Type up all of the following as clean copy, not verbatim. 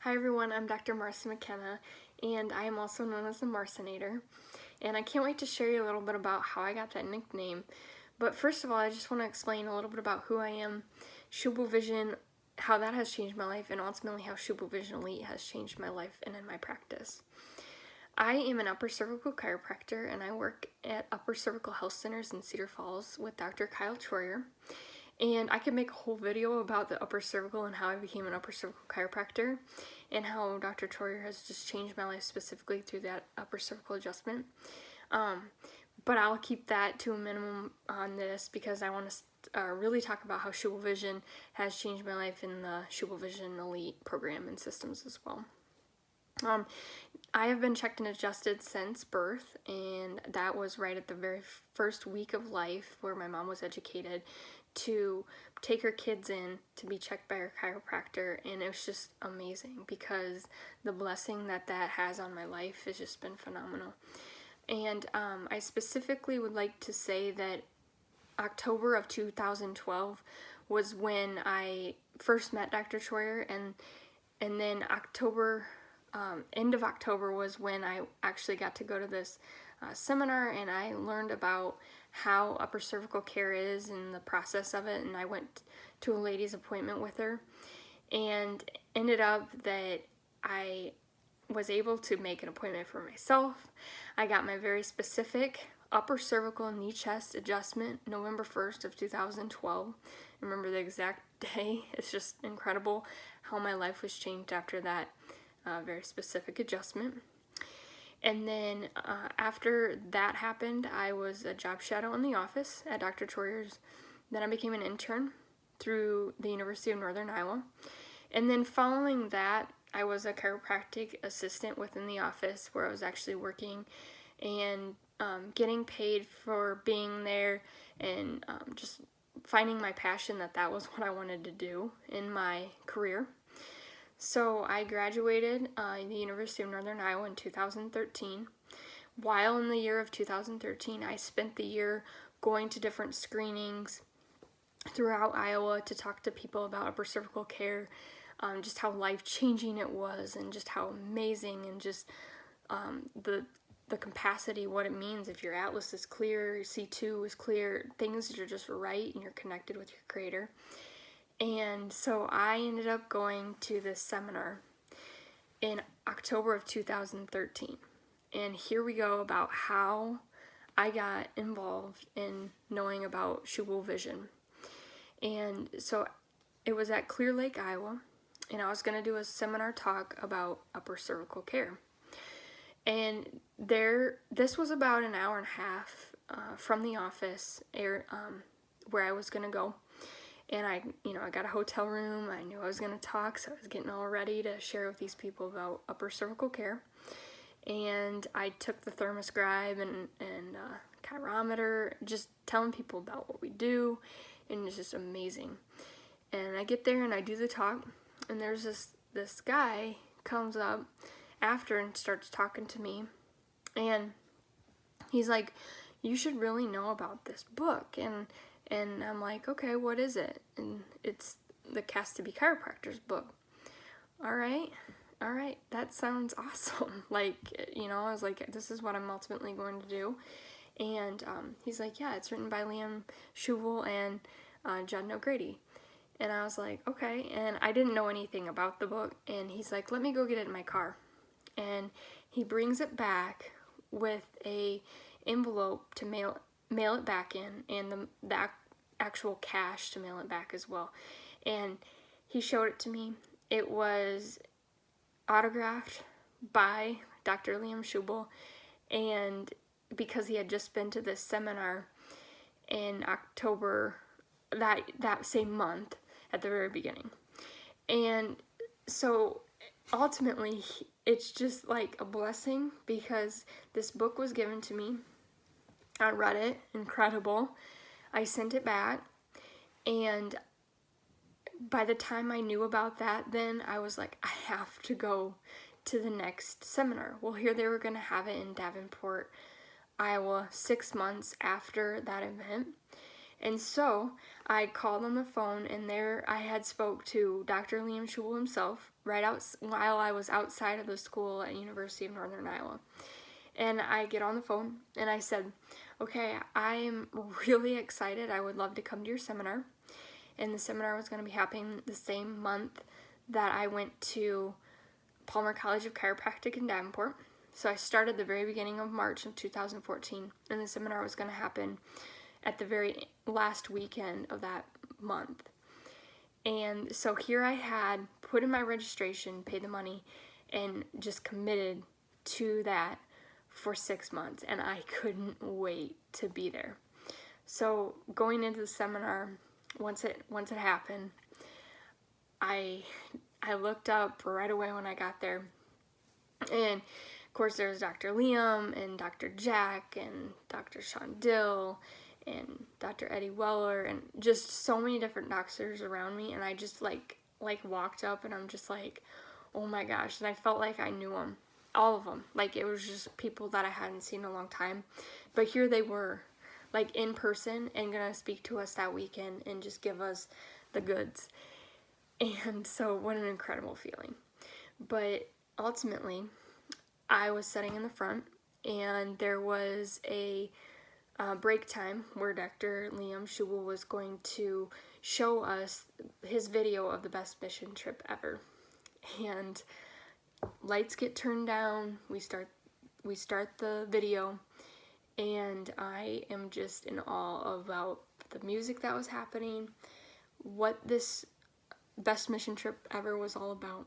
Hi everyone, I'm Dr. Marcie McKenna, and I am also known as the Marcinator. And I can't wait to share you a little bit about how I got that nickname. But first of all, I just want to explain a little bit about who I am, Schubel Vision, how that has changed my life, and ultimately how Schubel Vision Elite has changed my life and in my practice. I am an upper cervical chiropractor, and I work at Upper Cervical Health Centers in Cedar Falls with Dr. Kyle Troyer. And I could make a whole video about the upper cervical and how I became an upper cervical chiropractor and how Dr. Troyer has just changed my life specifically through that upper cervical adjustment. But I'll keep that to a minimum on this because I want to really talk about how Schubel Vision has changed my life in the Schubel Vision Elite program and systems as well. I have been checked and adjusted since birth, and that was right at the very first week of life where my mom was educated to take her kids in to be checked by her chiropractor, and it was just amazing because the blessing that has on my life has just been phenomenal. And I specifically would like to say that October of 2012 was when I first met Dr. Troyer, and then end of October was when I actually got to go to this seminar, and I learned about how upper cervical care is and the process of it, and I went to a lady's appointment with her, and ended up that I was able to make an appointment for myself. I got my very specific upper cervical knee chest adjustment November 1st of 2012. I remember the exact day. It's just incredible how my life was changed after that very specific adjustment. And then after that happened, I was a job shadow in the office at Dr. Troyer's. Then I became an intern through the University of Northern Iowa. And then following that, I was a chiropractic assistant within the office where I was actually working and getting paid for being there and just finding my passion that was what I wanted to do in my career. So I graduated the University of Northern Iowa in 2013. While in the year of 2013, I spent the year going to different screenings throughout Iowa to talk to people about upper cervical care, just how life-changing it was, and just how amazing, and just the capacity, what it means if your atlas is clear, your C2 is clear, things are just right, and you're connected with your creator. And so I ended up going to this seminar in October of 2013. And here we go about how I got involved in knowing about Schubel Vision. And so it was at Clear Lake, Iowa, and I was going to do a seminar talk about upper cervical care. And this was about an hour and a half from the office where I was going to go. And I got a hotel room. I knew I was going to talk, so I was getting all ready to share with these people about upper cervical care. And I took the thermoscribe and chirometer, just telling people about what we do, and it's just amazing. And I get there and I do the talk, and there's this guy comes up after and starts talking to me, and he's like, "You should really know about this book." And I'm like, "Okay, what is it?" And it's the Cast to Be Chiropractor's book. All right, that sounds awesome. I was like, this is what I'm ultimately going to do. And he's like, "Yeah, it's written by Liam Schubel and Judd Nogrady." And I was like, "Okay." And I didn't know anything about the book. And he's like, "Let me go get it in my car." And he brings it back with a envelope to mail it back in, and the actual cash to mail it back as well. And he showed it to me. It was autographed by Dr. Liam Schubel, and because he had just been to this seminar in October that same month at the very beginning. And so ultimately it's just like a blessing because this book was given to me. I read it, incredible. I sent it back, and by the time I knew about that, then I was like, I have to go to the next seminar. Well, here they were going to have it in Davenport, Iowa, 6 months after that event. And so I called on the phone, and there I had spoke to Dr. Liam Schubel himself while I was outside of the school at University of Northern Iowa. And I get on the phone and I said, okay, I'm really excited. I would love to come to your seminar. And the seminar was going to be happening the same month that I went to Palmer College of Chiropractic in Davenport. So I started the very beginning of March of 2014, and the seminar was going to happen at the very last weekend of that month. And so here I had put in my registration, paid the money, and just committed to that for 6 months, and I couldn't wait to be there. So going into the seminar, once it happened, I looked up right away when I got there, and of course there was Dr. Liam and Dr. Jack and Dr. Sean Dill and Dr. Eddie Weller and just so many different doctors around me, and I just like walked up and I'm just like, oh my gosh, and I felt like I knew them, all of them. Like, it was just people that I hadn't seen in a long time, but here they were, like, in person and gonna speak to us that weekend and just give us the goods. And so what an incredible feeling. But ultimately I was sitting in the front, and there was a break time where Dr. Liam Schubel was going to show us his video of the best mission trip ever. And lights get turned down, we start the video, and I am just in awe about the music that was happening, what this best mission trip ever was all about.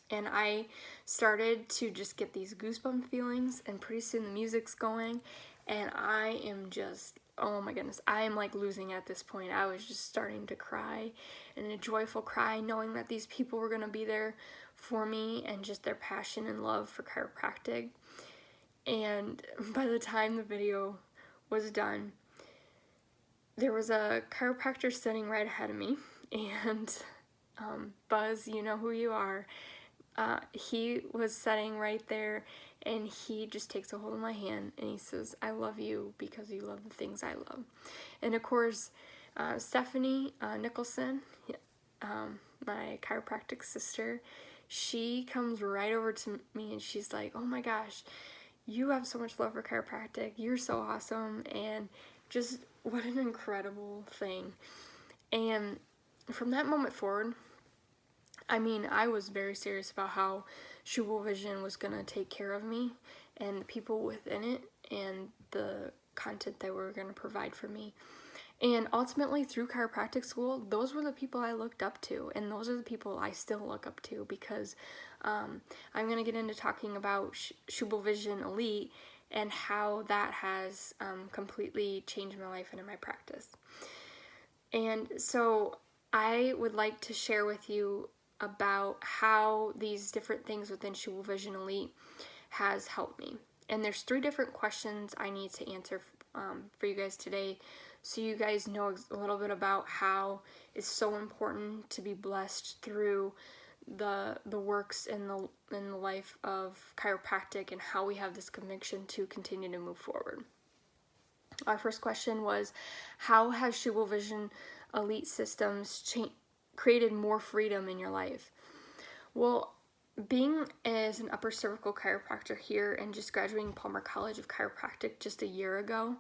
And I started to just get these goosebump feelings, and pretty soon the music's going, and I am just, oh my goodness, I am like losing at this point. I was just starting to cry, and a joyful cry, knowing that these people were going to be there for me, and just their passion and love for chiropractic. And by the time the video was done, there was a chiropractor sitting right ahead of me, and Buzz, you know who you are. He was sitting right there, and he just takes a hold of my hand and he says, I love you because you love the things I love. And of course, Stephanie Nicholson, my chiropractic sister, she comes right over to me and she's like, oh my gosh, you have so much love for chiropractic, you're so awesome, and just what an incredible thing. And from that moment forward, I mean, I was very serious about how Schubel Vision was going to take care of me and the people within it and the content they were going to provide for me. And ultimately, through chiropractic school, those were the people I looked up to, and those are the people I still look up to, because I'm going to get into talking about Schubel Vision Elite and how that has completely changed my life and in my practice. And so I would like to share with you about how these different things within Schubel Vision Elite has helped me. And there's 3 different questions I need to answer for you guys today, so you guys know a little bit about how it's so important to be blessed through the works in the life of chiropractic, and how we have this conviction to continue to move forward. Our first question was, how has Schubel Vision Elite systems created more freedom in your life? Well, being as an upper cervical chiropractor here and just graduating Palmer College of Chiropractic just a year ago,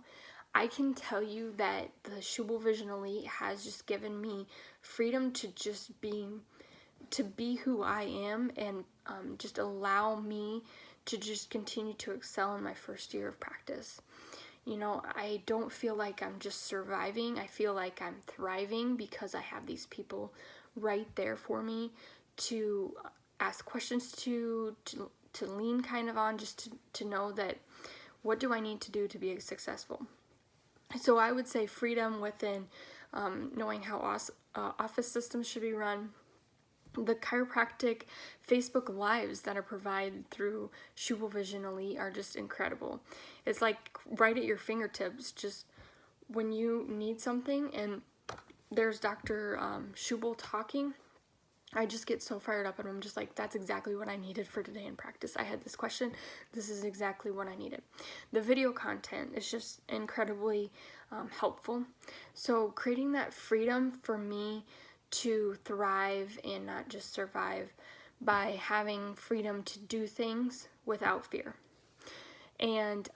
I can tell you that the Schubel Vision Elite has just given me freedom to just be who I am, and just allow me to just continue to excel in my first year of practice. You know, I don't feel like I'm just surviving. I feel like I'm thriving because I have these people right there for me to ask questions to lean kind of on, just to know that what do I need to do to be successful. So I would say freedom within knowing how office systems should be run. The chiropractic Facebook Lives that are provided through Schubel Vision Elite are just incredible. It's like right at your fingertips, just when you need something, and there's Dr. Schubel talking. I just get so fired up, and I'm just like, that's exactly what I needed for today in practice. I had this question. This is exactly what I needed. The video content is just incredibly helpful. So creating that freedom for me to thrive and not just survive by having freedom to do things without fear. And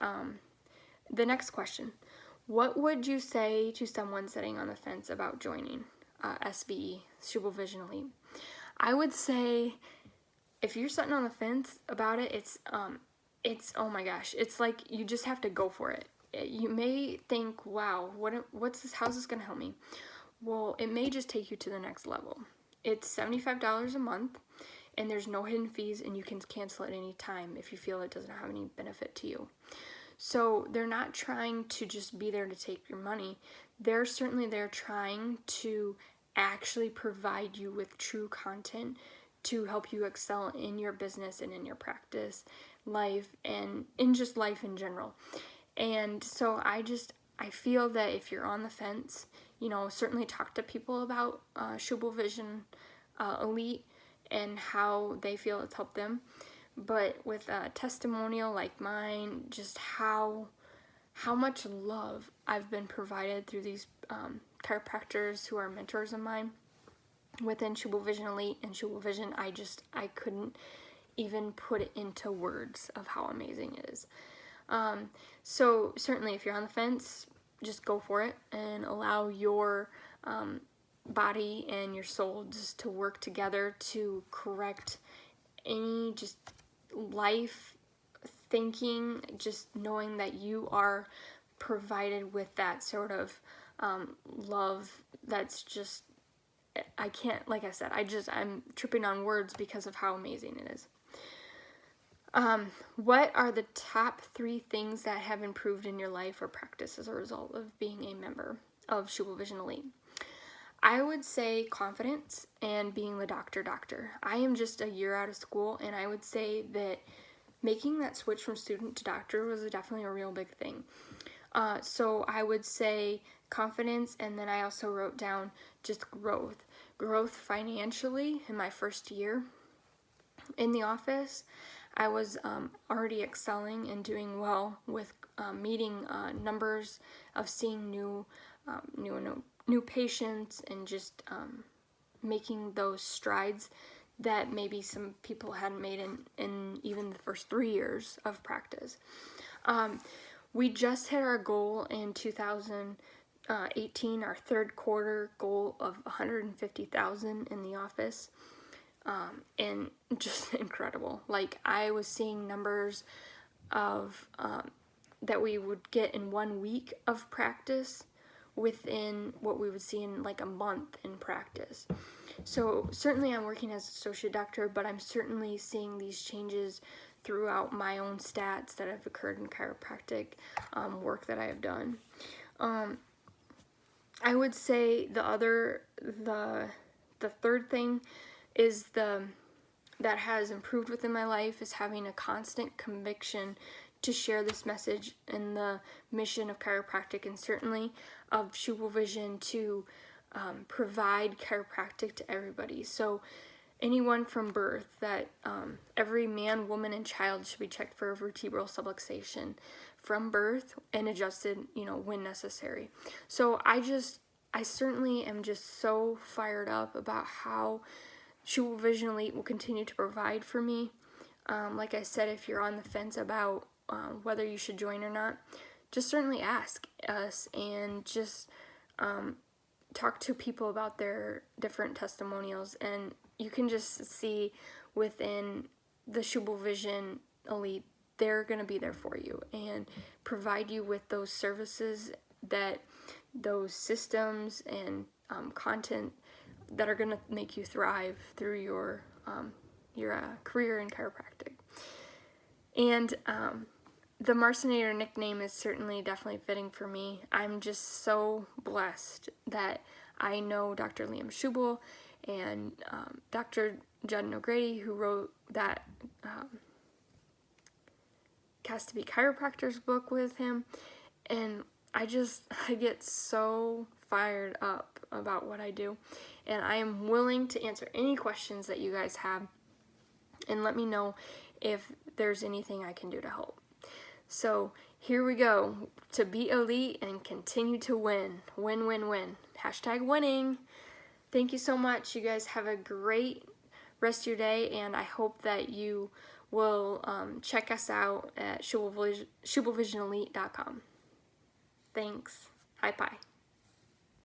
the next question, what would you say to someone sitting on the fence about joining SVE, Schubel Vision Elite? I would say if you're sitting on the fence about it, it's oh my gosh, it's like you just have to go for it. You may think, wow, what's this? How's this going to help me? Well, it may just take you to the next level. It's $75 a month, and there's no hidden fees, and you can cancel at any time if you feel it doesn't have any benefit to you. So they're not trying to just be there to take your money. They're trying to actually provide you with true content to help you excel in your business and in your practice, life, and in just life in general. And so I feel that if you're on the fence, certainly talk to people about Schubel Vision Elite and how they feel it's helped them. But with a testimonial like mine, just how much love I've been provided through these chiropractors who are mentors of mine within Schubel Vision Elite and Schubel Vision, I couldn't even put it into words of how amazing it is. So certainly if you're on the fence, just go for it and allow your body and your soul just to work together to correct any just life thinking, just knowing that you are provided with that sort of love that's just, I can't, like I said, I'm tripping on words because of how amazing it is. What are the top 3 things that have improved in your life or practice as a result of being a member of Schubel Vision Elite? I would say confidence and being the doctor. I am just a year out of school, and I would say that making that switch from student to doctor was definitely a real big thing. So I would say confidence, and then I also wrote down just growth. Growth financially in my first year in the office. I was already excelling and doing well with meeting numbers of seeing new patients and just making those strides that maybe some people hadn't made in even the first 3 years of practice. We just hit our goal in 2018, our third quarter goal of 150,000 in the office. And just incredible. Like, I was seeing numbers of that we would get in 1 week of practice within what we would see in like a month in practice. So certainly I'm working as an associate doctor, but I'm certainly seeing these changes throughout my own stats that have occurred in chiropractic work that I have done. I would say the third thing is that has improved within my life is having a constant conviction to share this message and the mission of chiropractic, and certainly of Schubel Vision, to provide chiropractic to everybody. So anyone from birth, that every man, woman, and child should be checked for a vertebral subluxation from birth and adjusted, when necessary. So I certainly am just so fired up about how Schubel Vision Elite will continue to provide for me. Like I said, if you're on the fence about whether you should join or not, just certainly ask us and just talk to people about their different testimonials, and you can just see within the Schubel Vision Elite, they're going to be there for you and provide you with those services, those systems and content that are going to make you thrive through your career in chiropractic. And the Marcinator nickname is certainly definitely fitting for me. I'm just so blessed that I know Dr. Liam Schubel and Dr. Judd Nogrady, who wrote that Cast to Be Chiropractors book with him, and I get so fired up about what I do, and I am willing to answer any questions that you guys have, and let me know if there's anything I can do to help. So here we go, to be elite and continue to win. Win, win, win. Hashtag winning. Thank you so much. You guys have a great rest of your day, and I hope that you will check us out at SchubelVisionElite.com. Thanks. Hi-Pie.